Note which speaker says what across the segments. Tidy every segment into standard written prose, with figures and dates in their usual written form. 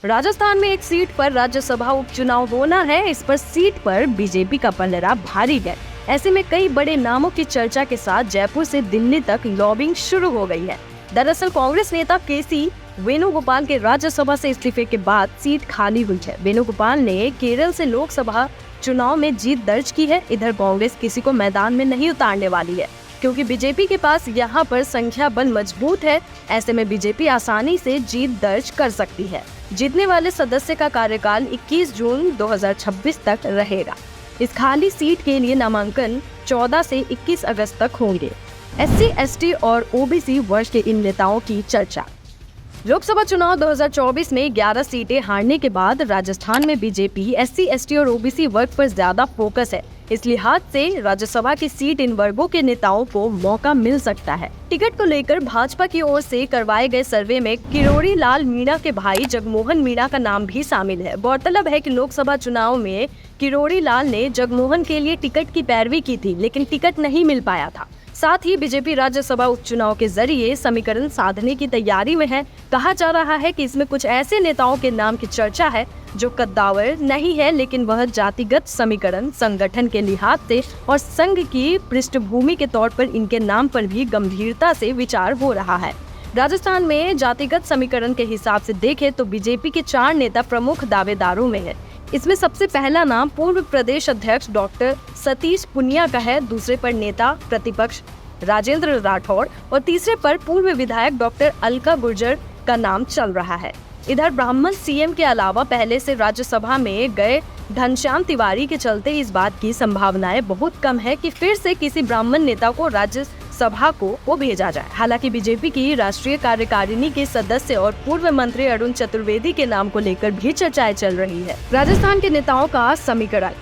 Speaker 1: राजस्थान में एक सीट पर राज्यसभा उपचुनाव होना है। इस पर सीट पर बीजेपी का पलड़ा भारी है। ऐसे में कई बड़े नामों की चर्चा के साथ जयपुर से दिल्ली तक लॉबिंग शुरू हो गई है। दरअसल कांग्रेस नेता केसी वेणुगोपाल के राज्यसभा से इस्तीफे के बाद सीट खाली हुई है। वेणुगोपाल ने केरल से लोकसभा चुनाव में जीत दर्ज की है। इधर कांग्रेस किसी को मैदान में नहीं उतारने वाली है, क्योंकि बीजेपी के पास यहाँ पर संख्या बल मजबूत है। ऐसे में बीजेपी आसानी से जीत दर्ज कर सकती है। जीतने वाले सदस्य का कार्यकाल 21 जून 2026 तक रहेगा। इस खाली सीट के लिए नामांकन 14 से 21 अगस्त तक होंगे। SC, ST और OBC वर्ग के इन नेताओं की चर्चा। लोकसभा चुनाव 2024 में 11 सीटें हारने के बाद राजस्थान में बीजेपी SC, ST और OBC वर्ग पर ज्यादा फोकस है। इस लिहाज से राज्यसभा की सीट इन वर्गों के नेताओं को मौका मिल सकता है। टिकट को लेकर भाजपा की ओर से करवाए गए सर्वे में किरोड़ी लाल मीणा के भाई जगमोहन मीणा का नाम भी शामिल है। गौरतलब है कि लोकसभा चुनाव में किरोड़ी लाल ने जगमोहन के लिए टिकट की पैरवी की थी, लेकिन टिकट नहीं मिल पाया था। साथ ही बीजेपी राज्यसभा उपचुनाव के जरिए समीकरण साधने की तैयारी में है। कहा जा रहा है कि इसमें कुछ ऐसे नेताओं के नाम की चर्चा है जो कद्दावर नहीं है, लेकिन वह जातिगत समीकरण, संगठन के लिहाज से और संघ की पृष्ठभूमि के तौर पर इनके नाम पर भी गंभीरता से विचार हो रहा है। राजस्थान में जातिगत समीकरण के हिसाब से देखें तो बीजेपी के 4 नेता प्रमुख दावेदारों में है। इसमें सबसे पहला नाम पूर्व प्रदेश अध्यक्ष डॉक्टर सतीश पुनिया का है। दूसरे पर नेता प्रतिपक्ष राजेंद्र राठौड़ और तीसरे पर पूर्व विधायक डॉक्टर अलका गुर्जर का नाम चल रहा है। इधर ब्राह्मण CM के अलावा पहले से राज्यसभा में गए घनश्याम तिवारी के चलते इस बात की संभावनाएं बहुत कम है कि फिर से किसी ब्राह्मण नेता को राज्यसभा को भेजा जाए। हालांकि बीजेपी की राष्ट्रीय कार्यकारिणी के सदस्य और पूर्व मंत्री अरुण चतुर्वेदी के नाम को लेकर भी चर्चाएं चल रही है। राजस्थान के नेताओं का समीकरण।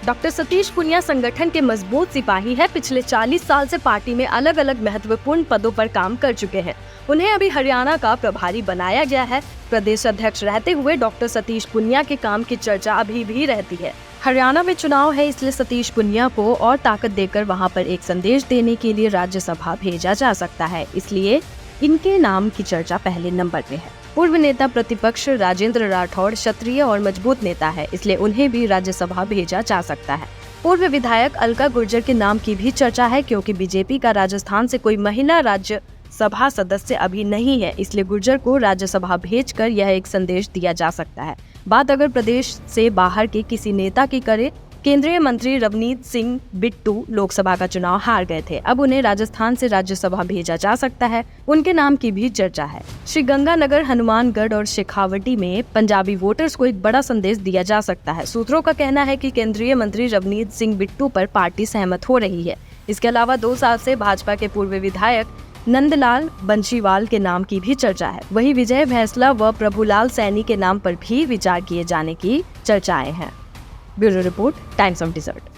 Speaker 1: डॉक्टर सतीश पुनिया संगठन के मजबूत सिपाही है। पिछले 40 साल से पार्टी में अलग अलग महत्वपूर्ण पदों पर काम कर चुके हैं। उन्हें अभी हरियाणा का प्रभारी बनाया गया है। प्रदेश अध्यक्ष रहते हुए डॉक्टर सतीश पुनिया के काम की चर्चा अभी भी रहती है। हरियाणा में चुनाव है, इसलिए सतीश पुनिया को और ताकत देकर वहां पर एक संदेश देने के लिए राज्यसभा भेजा जा सकता है, इसलिए इनके नाम की चर्चा पहले नंबर पे है। पूर्व नेता प्रतिपक्ष राजेंद्र राठौड़ क्षत्रिय और मजबूत नेता है, इसलिए उन्हें भी राज्यसभा भेजा जा सकता है। पूर्व विधायक अलका गुर्जर के नाम की भी चर्चा है, क्योंकि बीजेपी का राजस्थान से कोई महिला राज्यसभा सदस्य अभी नहीं है, इसलिए गुर्जर को राज्यसभा भेजकर यह एक संदेश दिया जा सकता है। बात अगर प्रदेश से बाहर के किसी नेता की करें, केंद्रीय मंत्री रवनीत सिंह बिट्टू लोकसभा का चुनाव हार गए थे। अब उन्हें राजस्थान से राज्यसभा भेजा जा सकता है, उनके नाम की भी चर्चा है। श्रीगंगानगर, हनुमानगढ़ और शेखावटी में पंजाबी वोटर्स को एक बड़ा संदेश दिया जा सकता है। सूत्रों का कहना है कि केंद्रीय मंत्री रवनीत सिंह बिट्टू पर पार्टी सहमत हो रही है। इसके अलावा 2 साल से भाजपा के पूर्व विधायक नंदलाल बंशीवाल के नाम की भी चर्चा है। वहीं विजय भैंसला व प्रभुलाल सैनी के नाम पर भी विचार किए जाने की चर्चाएं हैं। Bureau report, times of dessert.